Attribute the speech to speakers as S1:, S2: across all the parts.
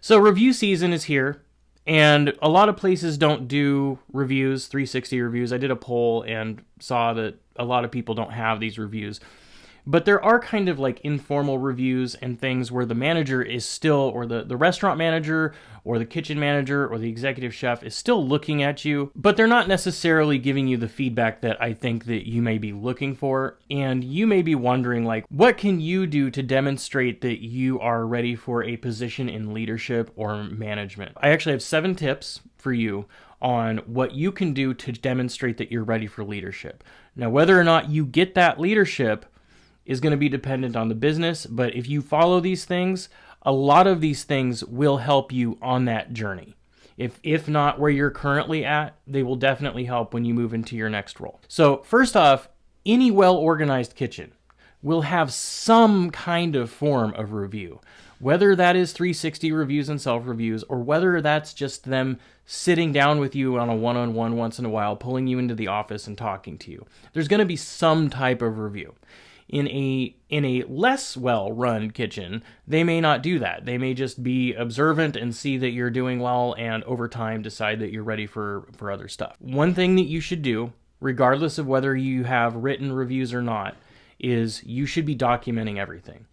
S1: So review season is here, and a lot of places don't do reviews, 360 reviews. I did a poll and saw that a lot of people don't have these reviews. But there are kind of like informal reviews and things where the manager is still, or the restaurant manager or the kitchen manager or the executive chef is still looking at you, but they're not necessarily giving you the feedback that I think that you may be looking for. And you may be wondering, like, what can you do to demonstrate that you are ready for a position in leadership or management? I actually have 7 tips for you on what you can do to demonstrate that you're ready for leadership. Now, whether or not you get that leadership is going to be dependent on the business, but if you follow these things, a lot of these things will help you on that journey. If not where you're currently at, they will definitely help when you move into your next role. So first off, any well-organized kitchen will have some kind of form of review, whether that is 360 reviews and self-reviews, or whether that's just them sitting down with you on a one-on-one once in a while, pulling you into the office and talking to you. There's going to be some type of review. In a less well-run kitchen, they may not do that. They may just be observant and see that you're doing well, and over time decide that you're ready for other stuff. One thing that you should do, regardless of whether you have written reviews or not, is you should be documenting everything.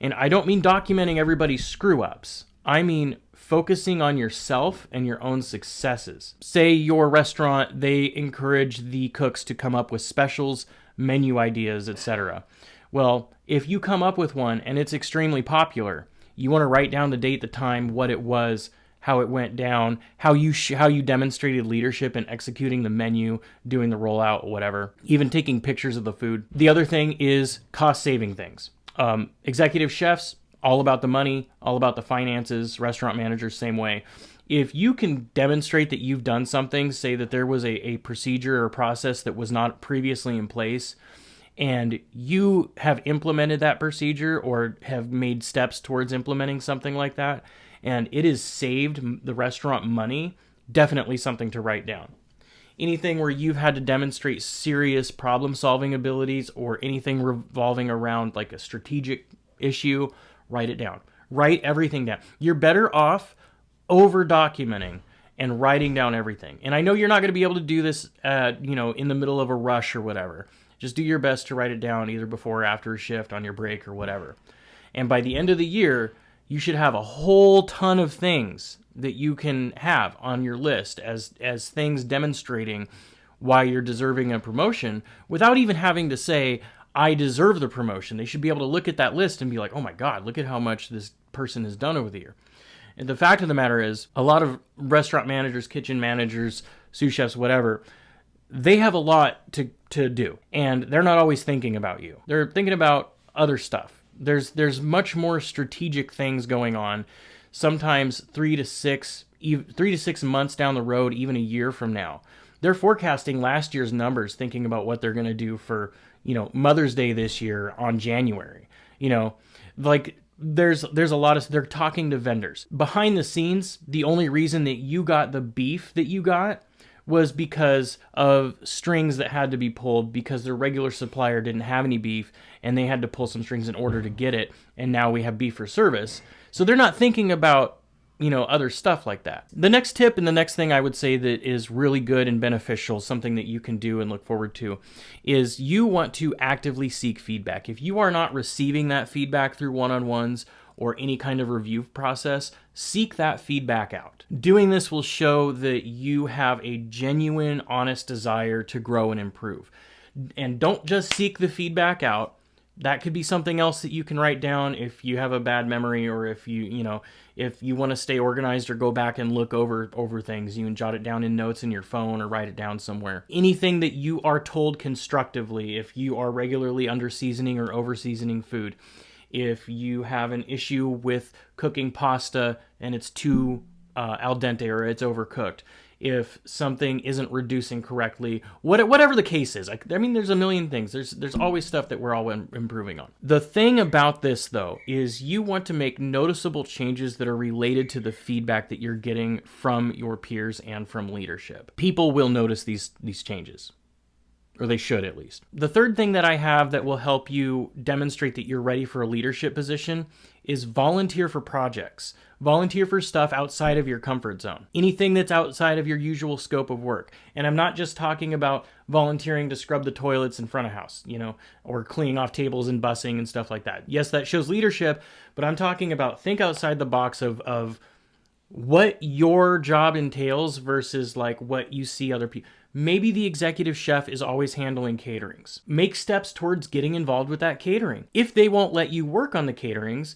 S1: And I don't mean documenting everybody's screw-ups. I mean focusing on yourself and your own successes. Say your restaurant, they encourage the cooks to come up with specials, menu ideas, etc. Well, if you come up with one and it's extremely popular, you want to write down the date, the time, what it was, how it went down, how you demonstrated leadership in executing the menu, doing the rollout, whatever, even taking pictures of the food. The other thing is cost-saving things. Executive chefs, all about the money, all about the finances. Restaurant managers, same way. If you can demonstrate that you've done something, say that there was a procedure or process that was not previously in place, and you have implemented that procedure or have made steps towards implementing something like that, and it has saved the restaurant money, definitely something to write down. Anything where you've had to demonstrate serious problem-solving abilities or anything revolving around like a strategic issue, write it down. Write everything down. You're better off over-documenting and writing down everything. And I know you're not going to be able to do this, in the middle of a rush or whatever. Just do your best to write it down either before or after a shift, on your break or whatever. And by the end of the year, you should have a whole ton of things that you can have on your list as things demonstrating why you're deserving a promotion without even having to say, I deserve the promotion. They should be able to look at that list and be like, oh my God, look at how much this person has done over the year. And the fact of the matter is, a lot of restaurant managers, kitchen managers, sous chefs, whatever, they have a lot to do. And they're not always thinking about you. They're thinking about other stuff. There's much more strategic things going on. Sometimes 3 to 6 months down the road, even a year from now. They're forecasting last year's numbers, thinking about what they're going to do for, Mother's Day this year on January. There's a lot of, they're talking to vendors. Behind the scenes, the only reason that you got the beef that you got was because of strings that had to be pulled because their regular supplier didn't have any beef and they had to pull some strings in order to get it, and now we have beef for service. So they're not thinking about, other stuff like that. The next tip and the next thing I would say that is really good and beneficial, something that you can do and look forward to, is you want to actively seek feedback. If you are not receiving that feedback through one-on-ones or any kind of review process, seek that feedback out. Doing this will show that you have a genuine, honest desire to grow and improve. And don't just seek the feedback out. That could be something else that you can write down if you have a bad memory, or if if you want to stay organized or go back and look over things, you can jot it down in notes in your phone or write it down somewhere. Anything that you are told constructively, if you are regularly under seasoning or over seasoning food, if you have an issue with cooking pasta and it's too al dente or it's overcooked, if something isn't reducing correctly, whatever the case is. There's a million things. There's always stuff that we're all improving on. The thing about this, though, is you want to make noticeable changes that are related to the feedback that you're getting from your peers and from leadership. People will notice these changes, or they should at least. The third thing that I have that will help you demonstrate that you're ready for a leadership position is volunteer for projects. Volunteer for stuff outside of your comfort zone. Anything that's outside of your usual scope of work. And I'm not just talking about volunteering to scrub the toilets in front of house, or cleaning off tables and bussing and stuff like that. Yes, that shows leadership, but I'm talking about think outside the box of what your job entails versus like what you see other people. Maybe the executive chef is always handling caterings. Make steps towards getting involved with that catering. If they won't let you work on the caterings,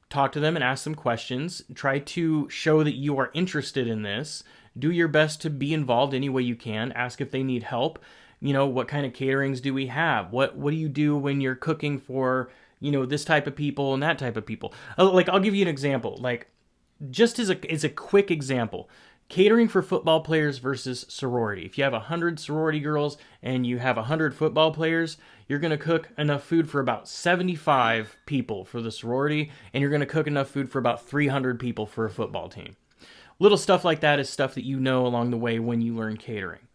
S1: talk to them and ask them questions. Try to show that you are interested in this. Do your best to be involved any way you can. Ask if they need help. What kind of caterings do we have? What do you do when you're cooking for, this type of people and that type of people? Like, I'll give you an example. Like, just as a quick example, catering for football players versus sorority. If you have 100 sorority girls and you have 100 football players, you're going to cook enough food for about 75 people for the sorority, and you're going to cook enough food for about 300 people for a football team. Little stuff like that is stuff that you know along the way when you learn catering.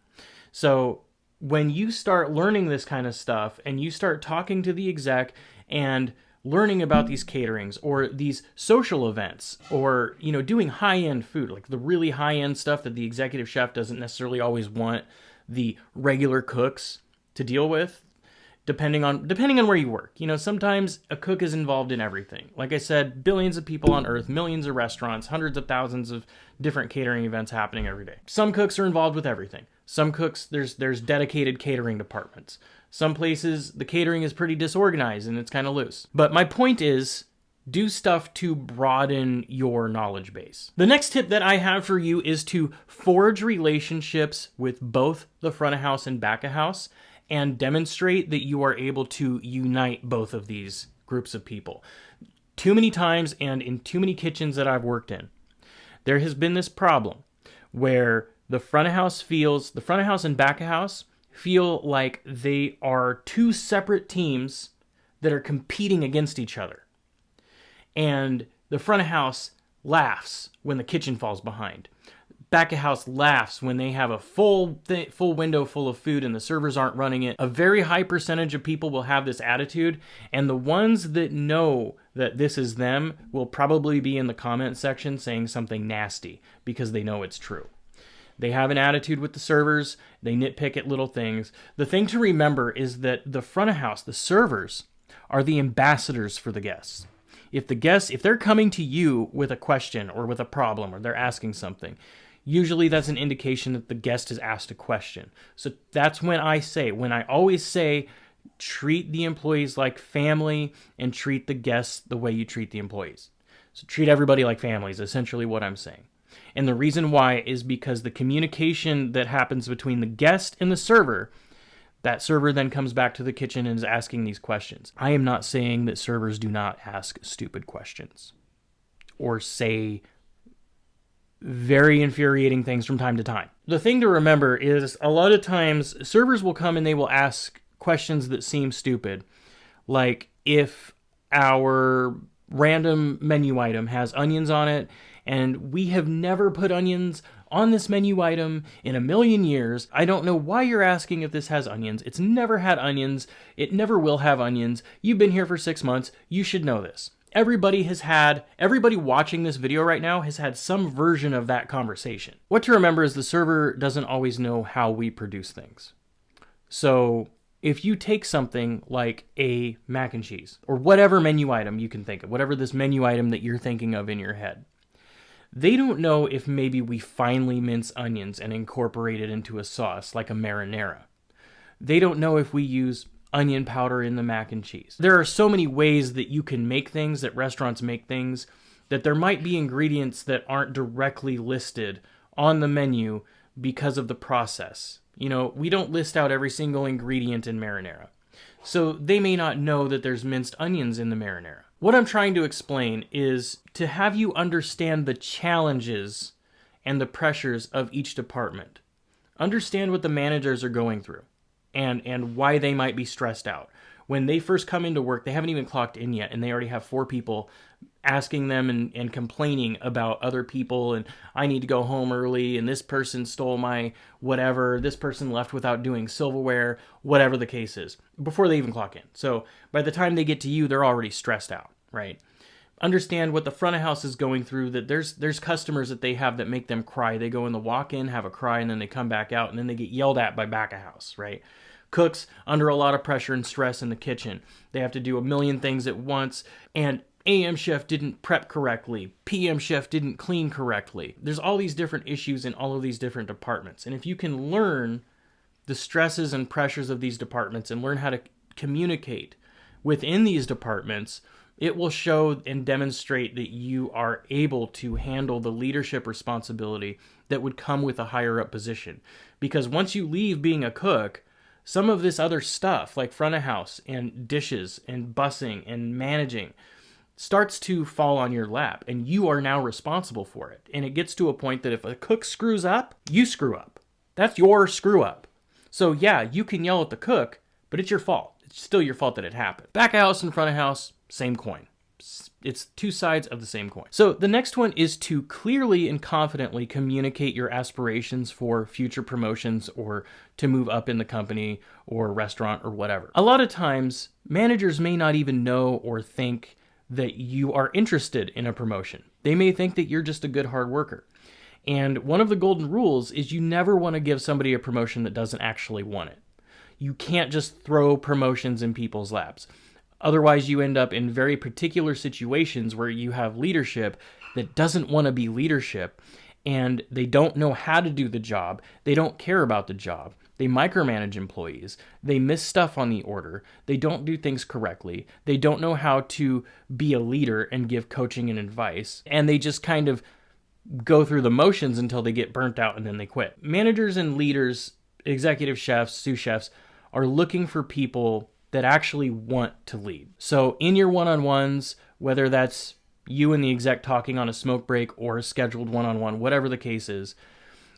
S1: So when you start learning this kind of stuff and you start talking to the exec and learning about these caterings or these social events or, doing high-end food, like the really high-end stuff that the executive chef doesn't necessarily always want the regular cooks to deal with, depending on where you work. Sometimes a cook is involved in everything. Like I said, billions of people on earth, millions of restaurants, hundreds of thousands of different catering events happening every day. Some cooks are involved with everything. Some cooks, there's dedicated catering departments. Some places, the catering is pretty disorganized and it's kind of loose. But my point is, do stuff to broaden your knowledge base. The next tip that I have for you is to forge relationships with both the front of house and back of house and demonstrate that you are able to unite both of these groups of people. Too many times and in too many kitchens that I've worked in, there has been this problem where the front of house and back of house feel like they are two separate teams that are competing against each other. And the front of house laughs when the kitchen falls behind. Back of house laughs when they have a full window full of food and the servers aren't running it. A very high percentage of people will have this attitude, and the ones that know that this is them will probably be in the comment section saying something nasty because they know it's true. They have an attitude with the servers. They nitpick at little things. The thing to remember is that the front of house, the servers, are the ambassadors for the guests. If they're coming to you with a question or with a problem or they're asking something, usually that's an indication that the guest has asked a question. So that's when I always say, treat the employees like family and treat the guests the way you treat the employees. So treat everybody like family is essentially what I'm saying. And the reason why is because the communication that happens between the guest and the server, that server then comes back to the kitchen and is asking these questions. I am not saying that servers do not ask stupid questions or say very infuriating things from time to time. The thing to remember is a lot of times servers will come and they will ask questions that seem stupid. Like if our random menu item has onions on it and we have never put onions on this menu item in a million years. I don't know why you're asking if this has onions. It's never had onions. It never will have onions. You've been here for 6 months. You should know this. Everybody watching this video right now has had some version of that conversation. What to remember is the server doesn't always know how we produce things. So if you take something like a mac and cheese or whatever menu item you can think of, whatever this menu item that you're thinking of in your head, they don't know if maybe we finely mince onions and incorporate it into a sauce like a marinara. They don't know if we use onion powder in the mac and cheese. There are so many ways that you can make things, that restaurants make things, that there might be ingredients that aren't directly listed on the menu because of the process. We don't list out every single ingredient in marinara. So they may not know that there's minced onions in the marinara. What I'm trying to explain is to have you understand the challenges and the pressures of each department. Understand what the managers are going through and why they might be stressed out. When they first come into work, they haven't even clocked in yet, and they already have 4 people asking them and complaining about other people, and I need to go home early, and this person stole my whatever, this person left without doing silverware, whatever the case is, before they even clock in. So by the time they get to you, they're already stressed out, right? understand what the front of house is going through, that there's customers that they have that make them cry. They go in the walk-in, have a cry, and then they come back out, and then they get yelled at by back of house, right? Cooks under a lot of pressure and stress in the kitchen. They have to do a million things at once, and AM chef didn't prep correctly. PM chef didn't clean correctly. There's all these different issues in all of these different departments. And if you can learn the stresses and pressures of these departments and learn how to communicate within these departments, it will show and demonstrate that you are able to handle the leadership responsibility that would come with a higher up position. Because once you leave being a cook, some of this other stuff like front of house and dishes and bussing and managing starts to fall on your lap, and you are now responsible for it. And it gets to a point that if a cook screws up, you screw up. That's your screw up. So yeah, you can yell at the cook, but it's your fault. It's still your fault that it happened. Back of house and front of house, same coin. It's two sides of the same coin. So the next one is to clearly and confidently communicate your aspirations for future promotions or to move up in the company or restaurant or whatever. A lot of times, managers may not even know or think that you are interested in a promotion. They may think that you're just a good hard worker. And one of the golden rules is you never want to give somebody a promotion that doesn't actually want it. You can't just throw promotions in people's laps. Otherwise, you end up in very particular situations where you have leadership that doesn't want to be leadership, and they don't know how to do the job. They don't care about the job. They micromanage employees. They miss stuff on the order. They don't do things correctly. They don't know how to be a leader and give coaching and advice. And they just kind of go through the motions until they get burnt out and then they quit. Managers and leaders, executive chefs, sous chefs, are looking for people that actually want to lead. So in your one-on-ones, whether that's you and the exec talking on a smoke break or a scheduled one-on-one, whatever the case is,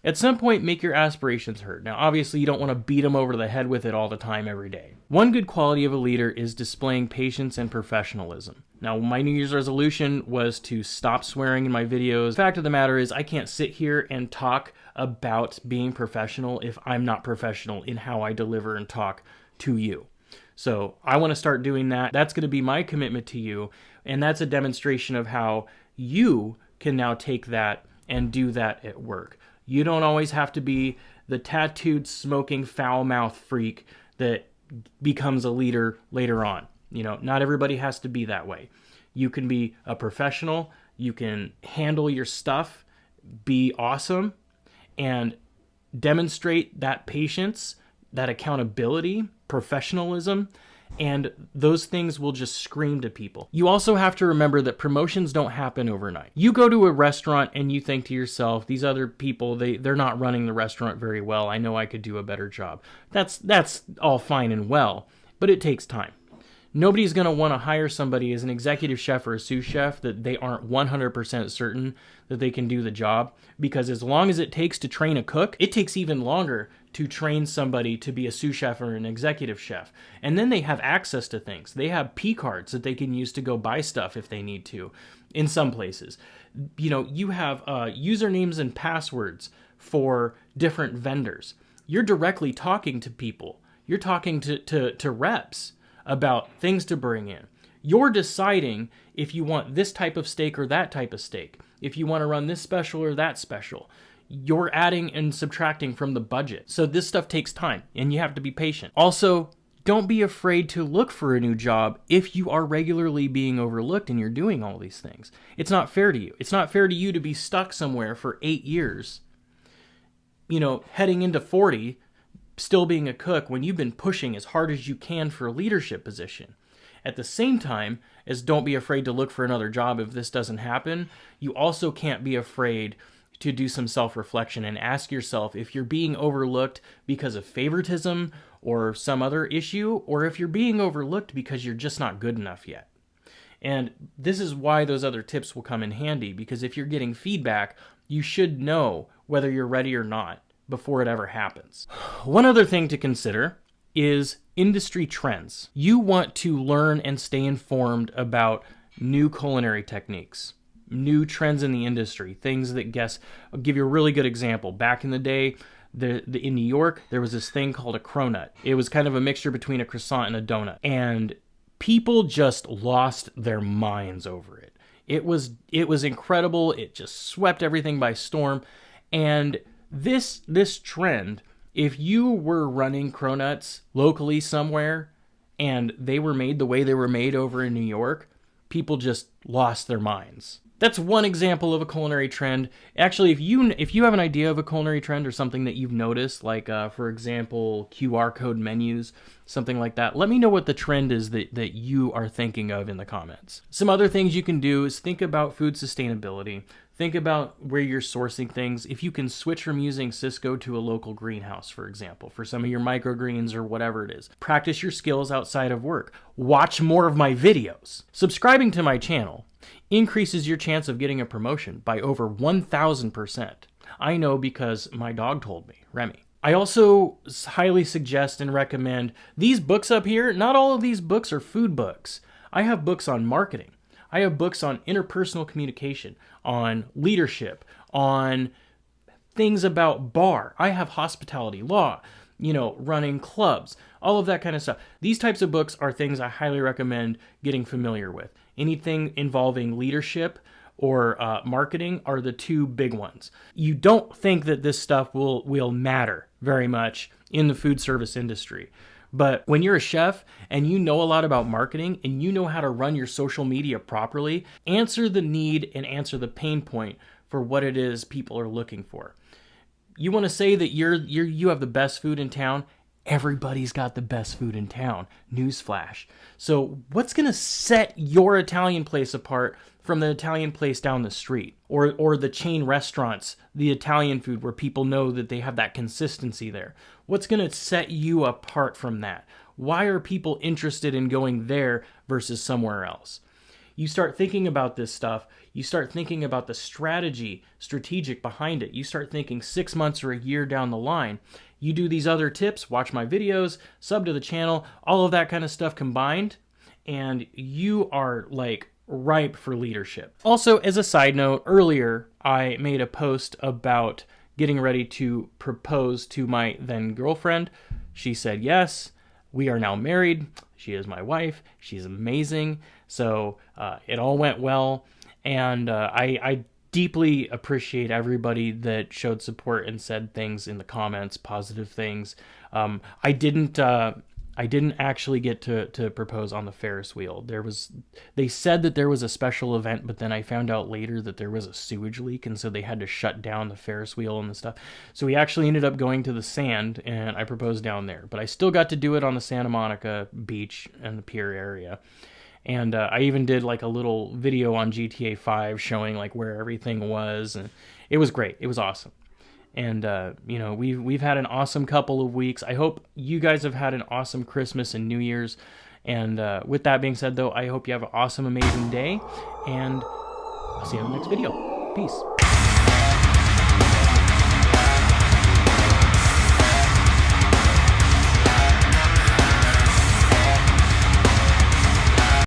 S1: at some point make your aspirations heard. Now, obviously, you don't want to beat them over the head with it all the time every day. One good quality of a leader is displaying patience and professionalism. Now, my New Year's resolution was to stop swearing in my videos. The fact of the matter is I can't sit here and talk about being professional if I'm not professional in how I deliver and talk to you. So I want to start doing that. That's going to be my commitment to you. And that's a demonstration of how you can now take that and do that at work. You don't always have to be the tattooed, smoking, foul-mouthed freak that becomes a leader later on. You know, not everybody has to be that way. You can be a professional. You can handle your stuff, be awesome, and demonstrate that patience, that accountability, professionalism, and those things will just scream to people. You also have to remember that promotions don't happen overnight. You go to a restaurant and you think to yourself, these other people, they're not running the restaurant very well. I know I could do a better job. That's all fine and well, but it takes time. Nobody's going to want to hire somebody as an executive chef or a sous chef that they aren't 100% certain that they can do the job, because as long as it takes to train a cook, it takes even longer to train somebody to be a sous chef or an executive chef. And then they have access to things. They have P cards that they can use to go buy stuff if they need to in some places. You know, you have usernames and passwords for different vendors. You're directly talking to people. You're talking to reps about things to bring in. You're deciding if you want this type of steak or that type of steak, if you want to run this special or that special. You're adding and subtracting from the budget. So this stuff takes time, and you have to be patient. Also, don't be afraid to look for a new job if you are regularly being overlooked and you're doing all these things. It's not fair to you. It's not fair to you to be stuck somewhere for 8 years, you know, heading into 40, still being a cook when you've been pushing as hard as you can for a leadership position. At the same time as don't be afraid to look for another job if this doesn't happen, you also can't be afraid to do some self-reflection and ask yourself if you're being overlooked because of favoritism or some other issue, or if you're being overlooked because you're just not good enough yet. And this is why those other tips will come in handy, because if you're getting feedback, you should know whether you're ready or not before it ever happens. One other thing to consider is industry trends. You want to learn and stay informed about new culinary techniques, new trends in the industry, things that I'll give you a really good example. Back in the day, in New York, there was this thing called a cronut. It was kind of a mixture between a croissant and a donut. And people just lost their minds over it. It was incredible. It just swept everything by storm. And this trend, if you were running cronuts locally somewhere and they were made the way they were made over in New York, people just lost their minds. That's one example of a culinary trend. Actually, if you have an idea of a culinary trend or something that you've noticed, like for example, QR code menus, something like that, let me know what the trend is that you are thinking of in the comments. Some other things you can do is think about food sustainability. Think about where you're sourcing things. If you can switch from using Cisco to a local greenhouse, for example, for some of your microgreens or whatever it is. Practice your skills outside of work. Watch more of my videos. Subscribing to my channel increases your chance of getting a promotion by over 1,000%. I know because my dog told me, Remy. I also highly suggest and recommend these books up here. Not all of these books are food books. I have books on marketing. I have books on interpersonal communication, on leadership, on things about bar. I have hospitality law, running clubs, all of that kind of stuff. These types of books are things I highly recommend getting familiar with. Anything involving leadership or marketing are the two big ones. You don't think that this stuff will matter very much in the food service industry. But when you're a chef and you know a lot about marketing and you know how to run your social media properly, answer the need and answer the pain point for what it is people are looking for. You want to say that you have the best food in town? Everybody's got the best food in town. Newsflash. So what's going to set your Italian place apart from the Italian place down the street? Or the chain restaurants, the Italian food where people know that they have that consistency there? What's going to set you apart from that? Why are people interested in going there versus somewhere else? You start thinking about this stuff. You start thinking about the strategic behind it. You start thinking 6 months or a year down the line. You do these other tips, watch my videos, sub to the channel, all of that kind of stuff combined, and you are like ripe for leadership. Also, as a side note, earlier I made a post about getting ready to propose to my then girlfriend. She said yes. We are now married. She is my wife. She's amazing. So it all went well. And I deeply appreciate everybody that showed support and said things in the comments, positive things. I didn't actually get to propose on the Ferris wheel. They said that there was a special event, but then I found out later that there was a sewage leak, and so they had to shut down the Ferris wheel and the stuff. So we actually ended up going to the sand, and I proposed down there. But I still got to do it on the Santa Monica beach and the pier area. And I even did like a little video on GTA 5 showing like where everything was, and it was great. It was awesome. And we've had an awesome couple of weeks. I hope you guys have had an awesome Christmas and New Year's. And with that being said, though, I hope you have an awesome, amazing day. And I'll see you in the next video. Peace.